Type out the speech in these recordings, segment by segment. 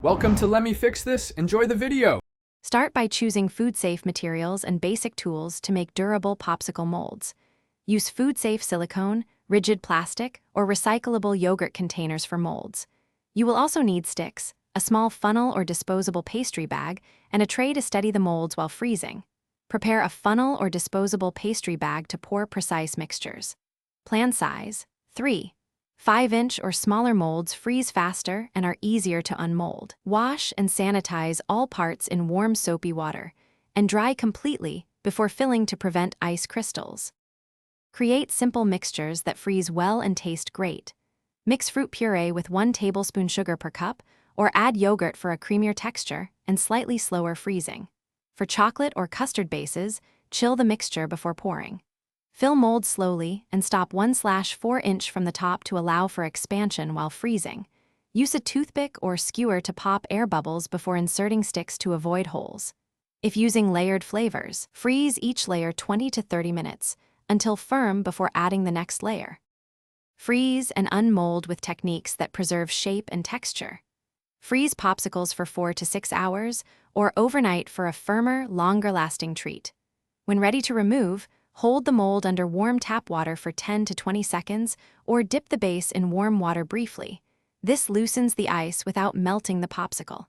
Welcome to Let Me Fix This. Enjoy the video. Start by choosing food-safe materials and basic tools to make durable popsicle molds. Use food-safe silicone, rigid plastic, or recyclable yogurt containers for molds. You will also need sticks, a small funnel or disposable pastry bag, and a tray to steady the molds while freezing. Prepare a funnel or disposable pastry bag to pour precise mixtures. Plan size: 3. 5-inch or smaller molds freeze faster and are easier to unmold. Wash and sanitize all parts in warm soapy water, and dry completely before filling to prevent ice crystals. Create simple mixtures that freeze well and taste great. Mix fruit puree with 1 tablespoon sugar per cup, or add yogurt for a creamier texture and slightly slower freezing. For chocolate or custard bases, chill the mixture before pouring. Fill molds slowly and stop 1/4 inch from the top to allow for expansion while freezing. Use a toothpick or skewer to pop air bubbles before inserting sticks to avoid holes. If using layered flavors, freeze each layer 20 to 30 minutes until firm before adding the next layer. Freeze and unmold with techniques that preserve shape and texture. Freeze popsicles for 4 to 6 hours or overnight for a firmer, longer-lasting treat. When ready to remove, hold the mold under warm tap water for 10 to 20 seconds or dip the base in warm water briefly. This loosens the ice without melting the popsicle.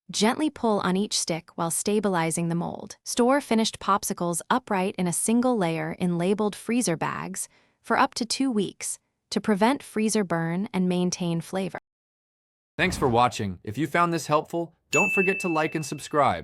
Gently pull on each stick while stabilizing the mold. Store finished popsicles upright in a single layer in labeled freezer bags for up to 2 weeks to prevent freezer burn and maintain flavor. Thanks for watching. If you found this helpful, don't forget to like and subscribe.